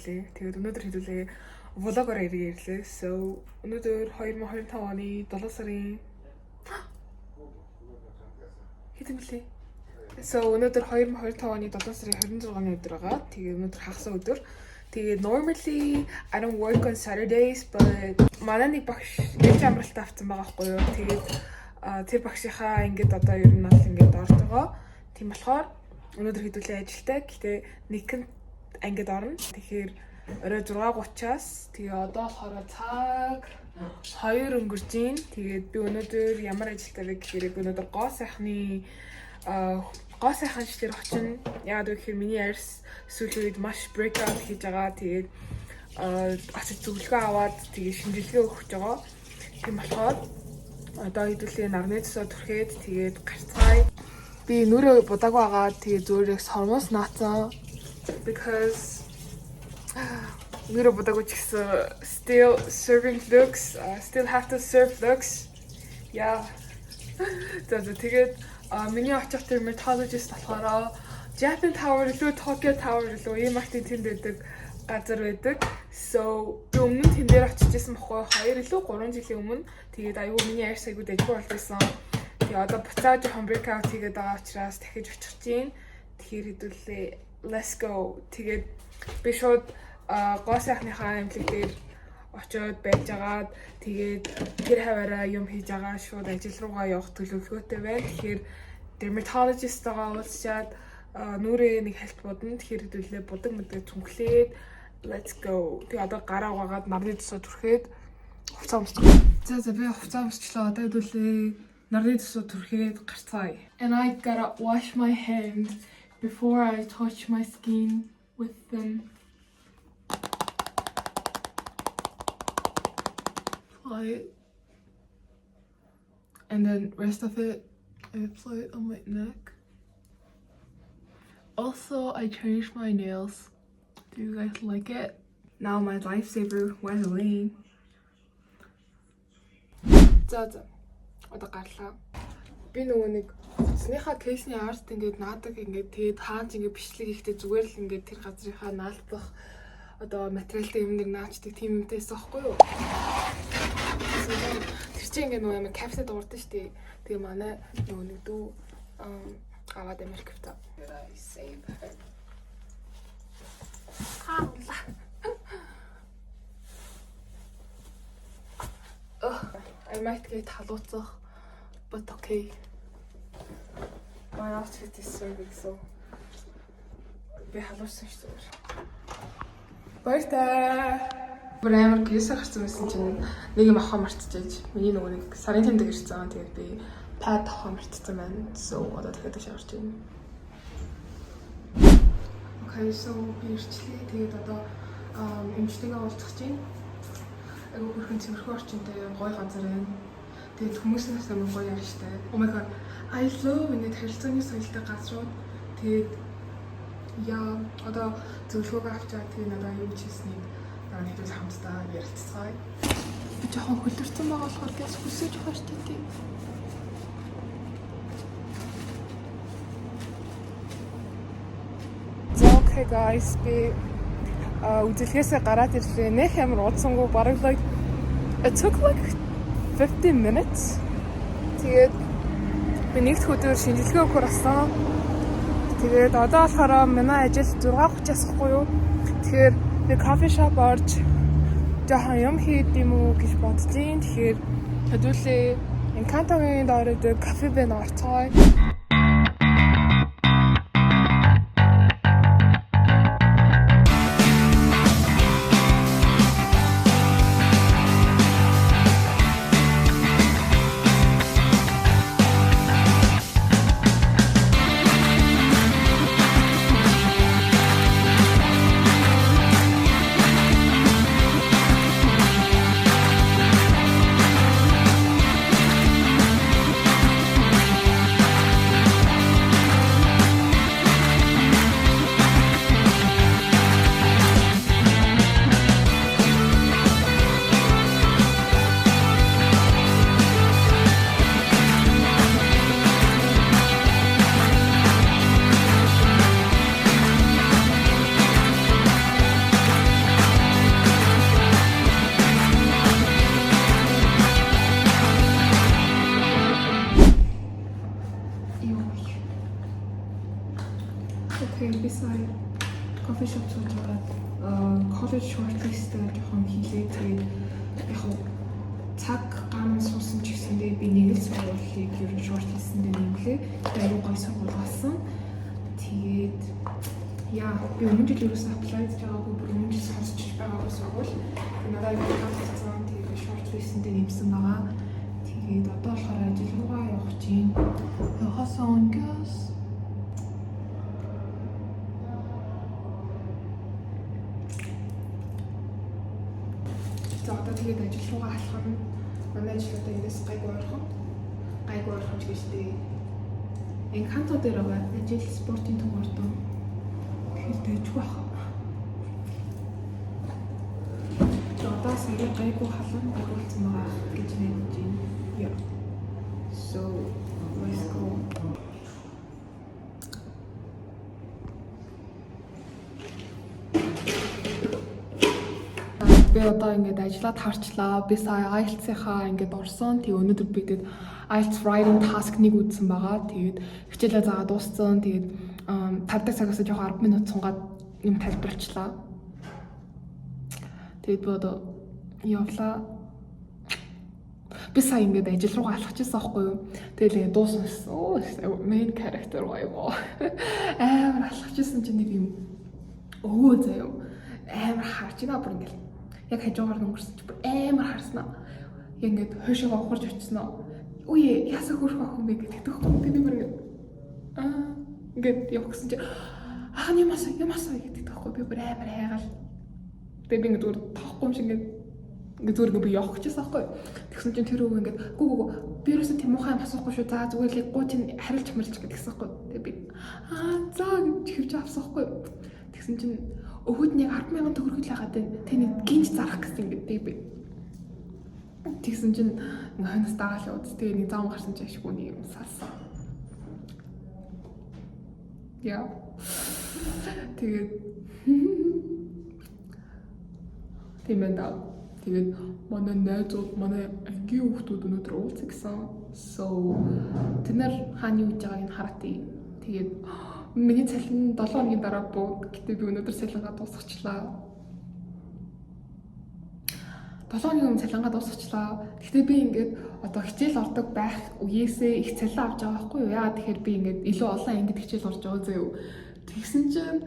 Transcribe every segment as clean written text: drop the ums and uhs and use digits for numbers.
ирлээ. Тэгээд өнөөдөр хэдүүлээ влогоор ирлээ. So өнөөдөр 2025 оны 7 сарын хэдэн блэ? So өнөөдөр 2025 оны 7 сарын 26-ны өдөр байгаа. Тэгээд өнөөдөр хагас өдөр. Тэгээд normally I don't work on Saturdays but манай нэг багш ээлж амралт авсан байгаа байхгүй юу. Тэгээд тэр багшийнхаа ингээд одоо ер нь бол ингээд орж байгаа. Тийм болохоор өнөөдөр хэдүүлээ ажилтай. Гэтэ нэгэн ангид орно. Тэгэхээр орой 6:30-аас тэгээ одоо болохоор цаг 2 өнгөрч байна. Тэгээд би өнөөдөр ямар ажилтай вэ гэхээр би өнөөдөр гоо сайхан жилээр очино. Яагаад вэ гэхээр миний арьс сүүлийн үед маш breakout хийж байгаа. Тэгээд очиж зөвлөгөө аваад тэгээд шинжилгээ өгч байгаа. Тийм болохоор одоо хэдүүлээ нарны цусаа түрхээд тэгээд гарцгаая. Би нүрээ будааг байгаа. Тэгээд зөөрөө сормоос наацсан. Because нүрээ будааг ч гэсэн still serving looks, still have to serve looks. Yeah. Тэгээд миний очих dermatologist болохоор Japan Tower илүү Tokyo Tower илүү ийм мартын тэнд байдаг газар байдаг. So өмнө нь тэн дээр очиж исэн бохоо 2 илүү 3 жилийн өмнө. Тэгээд аюу миний арьс айгуу дэжгүй болчихсон. Тэгээд одоо буцаа жоохон breakout хийгээд байгаа учраас дахиж очих чинь. Тэгэхээр хэдүүлээ let's go. Тэгээд би шууд гоо сайхныхаа амлиг дээр очиод байж агаад тэгээд тэр хаваараа юм хийж байгаа шууд ажил руугаа явах төлөвлөгөөтэй байна. Тэгэхээр dermatologist-аагаа уулзчаад нүрээ нэг хальт бодно. Тэгэхээр хэдүүлээ будаг мэдээ цүнхлээд let's go. Тэгээд одоо гараа угаагаад нарны цусаа түрхээд хувцас өмсдөг. За би хувцас өмсчлээ. Одоо хэдүүлээ нарны цусаа түрхээд гарцгаая. And I gotta wash my hands before I touch my skin with them. And then rest of it I apply it on my neck. Also, I changed my nails. Do you guys like it? Now my lifesaver, Vaseline. За одоо гарлаа. Би нөгөө нэг цэснийхаа кейсний арт ингээд наадаг ингээд тэгээд хаанч ингээд бичлэг ихтэй зүгээр л ингээд тэр газрынхаа наалдах одоо материалтай юмныг наачдаг тийм юмтэйс аахгүй юу? Тэр чинь ингээд нөгөө юм капсет дуурдаг шүү дээ. Тэгээ манай нөгөө нэг дүү аваад Америкт save her. I might get халууцах, but okay. My outfit is serving so. Би халуусан шүү дээ. Баяртай. Амар гисэх гэсэн чинь нэг юм авах мартчихэж. Миний нөгөө нэг сарын тэмдэг ирсэн. Тэгээд би пад авах мартсан байна. So одоо дахиад шаарч байна. Okay, so би ирчлээ. Тэгээд одоо эмчтэйгээ уулзах чинь. Айгу бүрхэн цэвэрхүү орчинтай гоё газар байна. Тэгээд хүмүүсээс амар гоё яа штэ. Oh my god. I love ингээд харилцааны соёлтой газрууд. Тэгээд яа одоо зөвлөгөө авчаад тэгээд надаа юу хийснийг дараа нь хэдүүл хамтдаа ярилцгаая. Би жоохон хөлдөрсөн байгаа болохоор газ хүсэж байгаа штэ тий. So okay guys, би үзэлгээсээ гараад ирлээ. Нэх ямар удсангүй бараг like it took like 15 minutes. Тэгээд би нэгд өдөр шинжилгээ өгөхөр болсон. Тэгээд одоо болохоор манай ажил 6:30-аас ахгүй юу. Тэгэхээр би кофе шоп орж жоохон юм хийд юм уу гэж бодож байна. Тэгэхээр хэдүүлээ Encanto-гийн дорог кофе бэн орцгоё. кофе шоп сууж байгаа коллеж shortlist-ээр жоохон хийлээ. Тэгээд яг цаг гам суусан ч гэсэндээ би нэг л сургуулийг ер нь shortlist-д нэмлээ. Тэгээд гой сургууль болсон. Тэгээд яа би өмнө жил юусэн apply хийж байгаагүй бүр өмнө жил сонсч байгаагүй сургууль. Надад яг таалагдсан. Тэгээд shortlist-д нэмсэн байгаа. Тэгээд одоо болохоор ажил руугаа явах чинь хасан гэс. За одоо тэгээд ажил руугаа алхах нь манай ажил одоо энэс гайгүй орхон ч гэжтэй. Encanto дээр байгаа ажил спортын төмөрдөө тэгээд дэжгүй бах. Одоо сая гайгүй халуун байгуулсан байгаа гэж найдаж байна. Yeah. So let's go. Би одоо ингээд ажиллаад харчлаа. Би сая IELTS-ийнхаа ингээд орсон. Тэгээ өнөөдөр бидэд IELTS writing task-ыг үзсэн байгаа. Тэгээд хичээлээ заагаад дууссан. Тэгээд 5 цагаас жоохон 10 минут сунгаад юм тайлбарлачлаа. Тэгээд би одоо явлаа. Би сая ингээд ажил руугаа алхачихсан байхгүй юу. Тэгээд дууссан. Main character байваа. Амар алхачихсан чинь нэг юм заяа. Амар харж байгаа бүр ингээд яг хажуугаар өнгөрсөн чи амар харснаа. Яг ингээд хойшоо ухарж очсноо. Үе ясаа хөрөх ах юм бэ гэдэг тэгэхгүй. Тэгээд би бүр ингээд явахсан чи ямасаа гэдэг тэгэхгүй. Би бүр амар хайгаал. Тэгээд би ингээд тоохгүй юм шиг ингээд зүгээр би явах гэжсэн байхгүй. Тэгсэн чинь тэр өвөө ингээд гүү би ерөөсөө тийм муухай юм асуухгүй шүү. За зүгээр л гоо чинь харилж гэдгийгсэн байхгүй. Тэгээд би за гэж хэвж авсан байхгүй. Тэгсэн чинь өгөөд нэг 10,000 төгрөг л хагаад тэний гинж зарах гэсэн гэдэг би. Тэгсэн чинь хонос дагаал яваад тэгээ нэг зам гарсан чинь ашгүй нэг юм салсан. Яа. Тэгээд тэгээд манай найзууд манай ангийн хүүхдүүд өнөөдөр уулзсан гэсэн. So тэд нар хааны үж байгааг нь хараатыг. Тэгээд миний цалин 7 хоногийн дараа буу. Гэтэ би өнөөдөр цалингаа дуусгачлаа. 7 хоногийн өмнө цалингаа дуусгачлаа. Гэтэ би ингээд одоо хичээл ордог байх үеэсээ их цалин авч байгаа байхгүй юу? Яагаад тэгэхээр би ингээд илүү олон ангид хичээл орж байгаа зөө. Тэгсэн чинь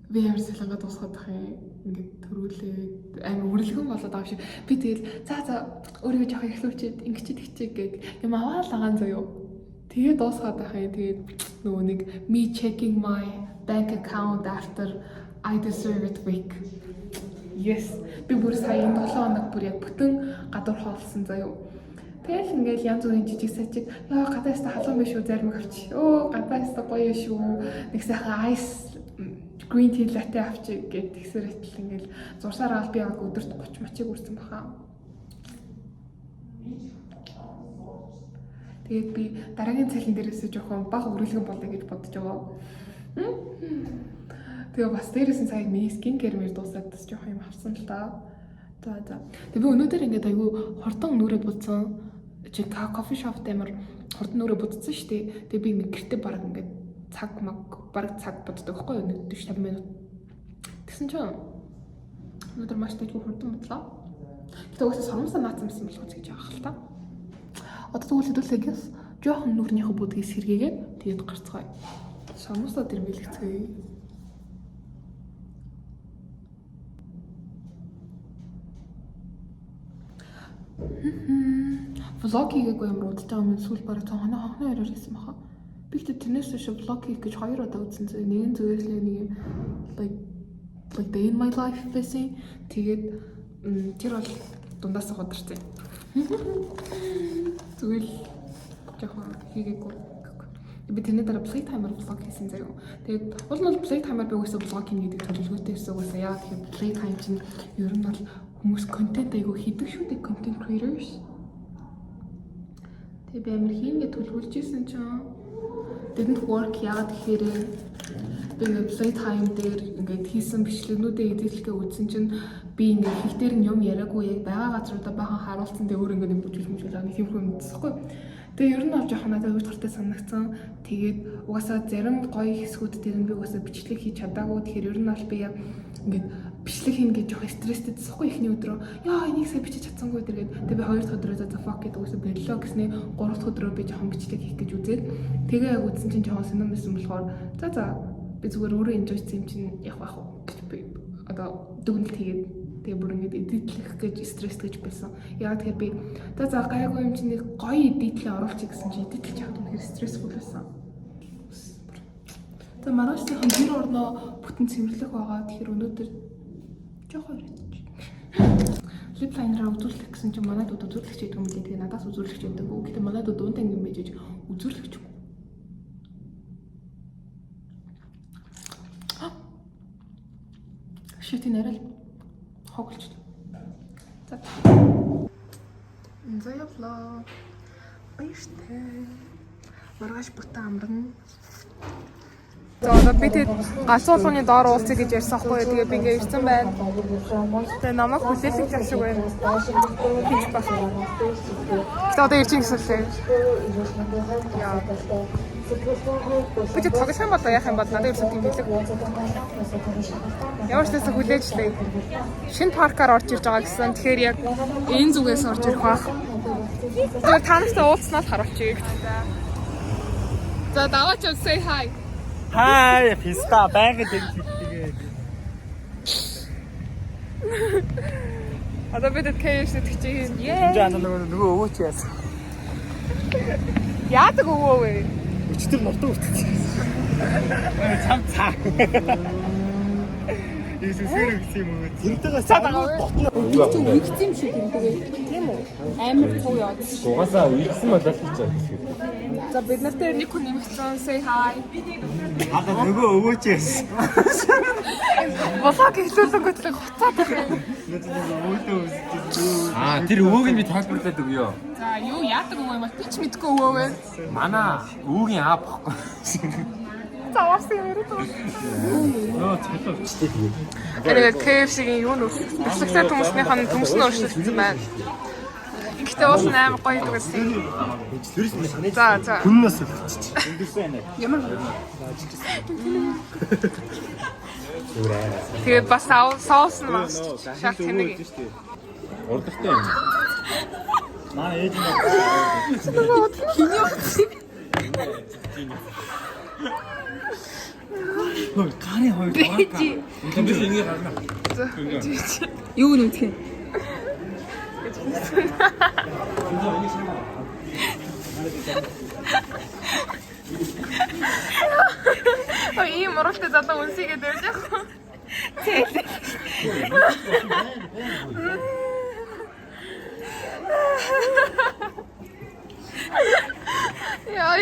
би ямар цалингаа дуусгаад байх юм. Ингээд төрүүлээд амар үрэлгэн болоод байгаа шиг. Би тэгэл за өөрийгөө жоох ихлүүлчихэд ингэчихэд гэг юм аваад байгаа зөө. Тэгээд дуусгаад байх юм. Тэгээд нөгөө нэг me checking my bank account after I deserve it week. Yes. Би бүр сая 7 хоног бүр яг бүтэн гадуур хоолсон заяа. Тэгэл ингээл янз бүрийн жижиг сажиг яа гадаастаа халуун биш үү зарим авчи. Гадаастаа гоё шүү. Нэг сайхан ice green tea latte авчи гэд тэгсэр итэл ингээл зурсаар би яг өдөрт 30 мачиг үрсэн баха. Тэгээд би дараагийн цалин дээрээс жоохон бага өрөлгөн болъё гэж бодож байгаа. Тэгээ бас дээрээс нь сая миний скин кэр мэр дуусаад бас жоохон юм авсан л да. За. Тэгээ би өнөөдөр ингээд айгүй хурдан нүрээ будсан. Чи кофе шоп дээр хурдан нүрээ будсан шүү дээ. Тэгээ би ингээд гэртээ баг ингээд цаг боддог байхгүй юу? 40-50 минут. Тэгсэн чинь өнөөдөр маш дэжгүй хурдан будлаа. Тэгээ уусаа соромсоо наацсан болох гэж байгаа хэл та. Одоо тэгвэл хэдүүлээгээс жоохон нүрнийхөө бүдгийг сэргээгээд тэгээд гарцгаая. Соромсоо тэр мэлгэцгээе. Влог хийгээгүй юм удаж байгаа юм сүүл бараг хоноо яраар хийсэн баха. Би гэхдээ тэрнээс биш влог хийх гэж 2 удаа үзсэн. Нэгэн зөвөрлөө нэг юм like day in my life байсан. Тэгээд тэр бол дундаас годарсан. Зүгээр жоохон хийгээгүй. Би тэрний дараа playtimer влог хийсэн заяа. Тэгээд уул нь playtimer би үгүйсээ влог хийнэ гэдэг төлөвлөгөөтэй байсан угаасаа. Яа тэгэхээр playtime чинь ер нь бол хүмүүс контент айгу хийдэг шүү дээ, content creators. Тэгээ би амар хийнгээ төлөвлөж исэн чинь didn't work яагаад гэхээр би ингээд playtime дээр ингээд хийсэн бичлэгнүүдээ эзэрлэхээ үзсэн чинь би ингээд хэл дээр нь юм яриаггүй яг байгаа газруудаа бахан харуулсан дээр өөр ингээд юм бүжүүлж байгаа нэг юм хүндсэхгүй. Тэгээ ер нь авч явах надад өөр тартай санагдсан. Тэгээд угаасаа зарим гоё хэсгүүд дээр нь би угаасаа бичлэг хийж чадаагүй. Тэгэхээр ер нь бол би яг ингээд бичлэг хийн гэж жоох стресстэй засахгүй ихний өдрөө яа энийг сайн бичиж чадсангүй тэргээд тэгээ би 2 дахь өдрөө за fuck гэдэг үгүйсээ боллоо гэснээ 3 дахь өдрөө би жоохон бичлэг хийх гэж үзээд тэгээ яг үзсэн чинь жоохон сонирм байсан болохоор за би зүгээр өөрөө enjoyсэн юм чинь явах байх гэж би одоо дүгнэлт хийгээд тэгээ бүр ингээд эдитлэх гэж стресс гэж байсан. Яагаад тэгэхээр би за гайгүй юм чинь нэг гоё эдитлээ оруулчих гэсэн чинь эдитлж яваад үнэхээр стрессфул байсан. За маргаашны хонжир орноо бүтэн цэвэрлэх байгаа. Тэгэхээр өнөөдөр жоохон ирээд. Lip liner-аа үзүүлэх гэсэн чинь манай дууд үзүүлэгч гэдэг юм лээ. Тэгээ надаас үзүүлэгч гэдэг. Гэхдээ манай дууд дуунтай юм байж үзүүлэгч. Шит нэрэл хоглож. За. За явлаа. Баяртай. Маргааш бүтэн амрна. За би тэгээд галзуу болгоны доор уулзъя гэж ярьсан хгүй. Тэгээ би ингээ ирсэн байна. Тэгээ намайг хүлээлгэж явах шиг байна. Хийж бас. Тэгээд одоо ирж гэсэн лээ. Яа. Би ч тоглох юм бол яах юм бол надад ирсэн тийм хэлэг. Ямар ч нэсэ хүлээж лээ. Шинэ паркаар орж ирж байгаа гэсэн. Тэгэхээр яг энэ зүгээс орж ирэх байх. Тэгээд та нартай уулзснаас харуулчих. За даваач say hi. Hi, писта байгаад хэлчихээ. Одоо бид KFC тэгчих юм. Жаа нөгөө өвөөч яасан. Яадаг өвөө вэ? Өчтөр нуртаа утчихсан. Цам цаа. Иесусээр гэсэн юм уу? Тэрнтэйгээ цаагаа. Үгс юм шиг юм тэгээ. Тийм үү? Амар туу яа. Угаасаа үгсэн бол болчихсон. За бид нартай нэг хүн нэмэгдсэн say hi. Аа нөгөө өвөөч яасан. Босоо гэхлүүлэн готлог хуцаад байна. Тэр өвөөг нь би тайлбарлаад өгье. За юу яадаг өвөө юм бол би ч мэдгүй өвөө вэ. Манай өвөгийн аа бохгүй. Заварсан юм яриад байна. Нөө цалуучтэй тийм. Тэгээд KFC-ийн юу нөрсөлсөн. Бэлсэгтэй хүмүүсийнх нь төмс нь өршөлтсөн байна. Гэхдээ уус амар гоё гэсэн. За. Хүннээс өвччих. Өндөрсөн байна. Ямар тэгээд бас соус нь маш шал тэнэг. Урдтай юм. Маа ээж нь Хиний утсыг. Хөөе, гарын хоёр байгаа. Тэндээс ингэ гарна. Юу нэмэх юм? Ийм уралтай залуу үнсийгээ дөрж явах. Яа.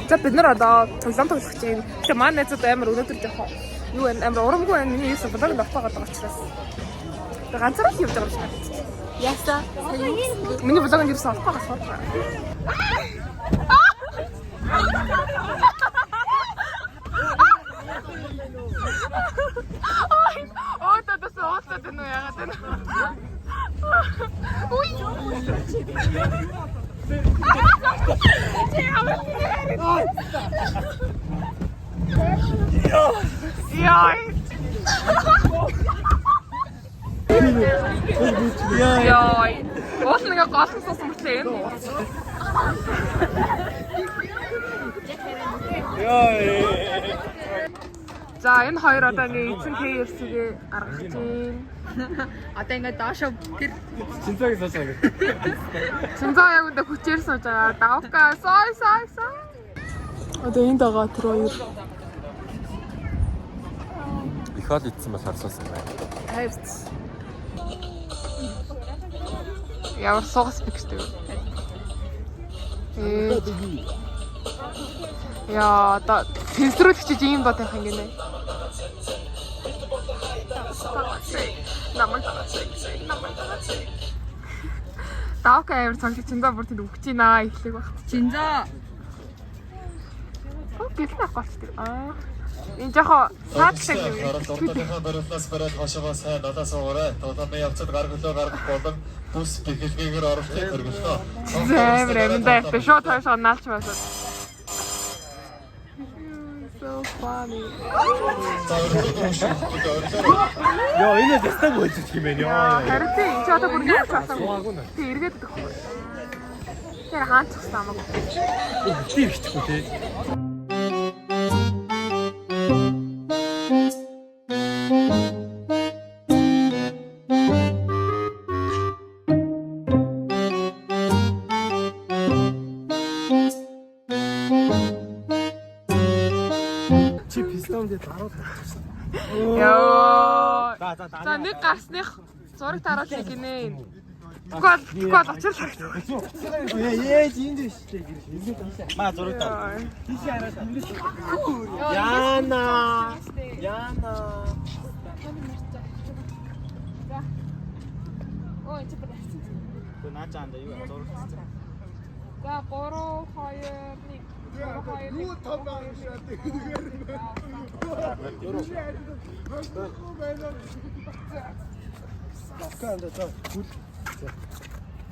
За бид нар одоо тоглоом тоглох гэж байна. Тэгээ маань найзууд амар өнөөдөр жоох юу амар урамгүй байна. Миний юусэн бодлого давтаагаад байгаа учраас. Тэгээ ганцаараа л явж байгаа юм шиг байна. Яста. Миний бодлогонд юусэн авахгаас хурцгаа. Оотад нөө яагаад вэ? Уй. Яй. Уус нэг голсон мөртлөө энэ уус. Яй. За энэ хоёр одоо ингээ эзэн KFC-гээ гаргаж байна. Одоо ингээ доошо тэр Цэнцаг сасаа. Цэнцаа яг үндэ хүчээр сууж байгаа. Давка сой. Одоо энд байгаа тэр хоёр. Их ол идсэн бол харсуусан байна. Хайрц. Ямар соус биктэй. Яа, та тэнцрүүлэгч ийм дот байх юм гинэ. Намайг Давка амар цанг чинзаа бүр тэнд өгч ийна эхлэх багт. Чинзаа Гэлэн авахгүй. Энэ жоохон саадтай юм. Дурталынхаа барилдаас бариад хошоогоо сайн далаас уурай. Дулааны явцад гар хөлөө гаргах болон бүс бэхэлгээгээр оролцохыг хөргөлтөө. Зэмэр эмдээ бишоо тайшаа наалч байсан. So funny. Йоо энэ дэстаг болж юм байна. Харин тийм чи одоо бүр яаж асуусан. Тий эргээд идэх юм. Тэр хаач гэсэн амаг. Тийм ихчихгүй тий. Чи пистонгээ дараад тавьсан. Яа. За За нэг гарсных зураг дараалал гинэ. Тэгвэл очирлаа. Ээж энд биш тий. Маа зураг таа. Тийш хараад инглиш. Яна. Ой чи бэр. Тэ наачаанда юу зураг. За 3 2 1 Юу том баг шат тэгэхээр.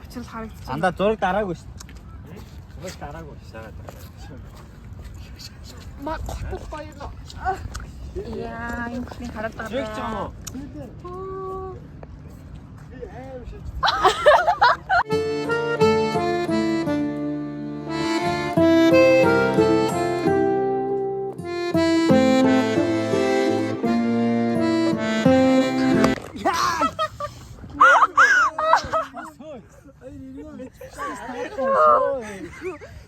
очирл харагдчих. Анда зураг дараагүй шүү. Зураг дараагүй шаагаад. Маа готох гоё. Яа, энэ хүн хараад байгаа. Жиг ч юм уу?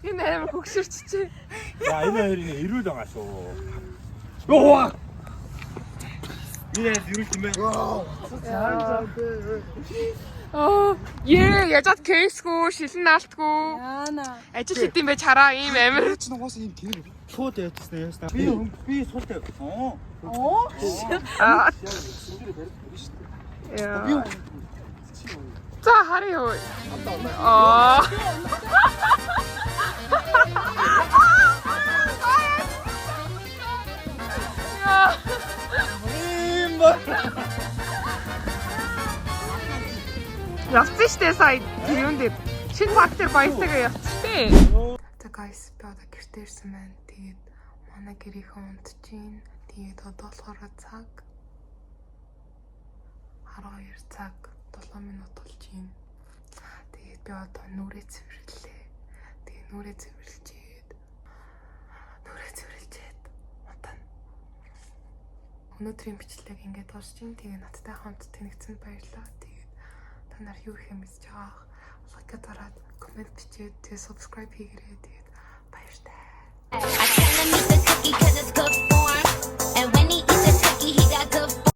Энэ амар хөгшөрчжээ. За энэ хоёрын эрүүл байгаа шүү. Йоо. Энэ эрүүл юм байна. Яжаад кейсгүй, шилэн наалтгүй. Яана. Ажил хийдэм байж хараа ийм амар. Чи нугаас юм тэр. Шууд явчихсан яста. Би суултай. Оо. Яа. За харъя юу. Аа. Явцсан штэ сая тэр юм дээр шинэ фактор баяртайгаа явцсан штэ. За guys би одоо гэртээ ирсэн байна. Тэгээд манай гэрийнхээ унтчихин. Тэгээд одоо болохоор цаг 12 цаг 7 минут болж байна. Тэгээд би одоо нүрээ цэвэрлээ. Тэгээд нүрээ цэвэрлжээд унтана. Өнөөдрийн бичлэг ингээд дуусч байна. Тэгээд надтай хамт тэнэгцэнд баярлалаа. Тэгээд та нар юу их юм хийж байгаа лайк дараад комент бичээд тэгээд subscribe хийгээрэй. Тэгээд баяртай.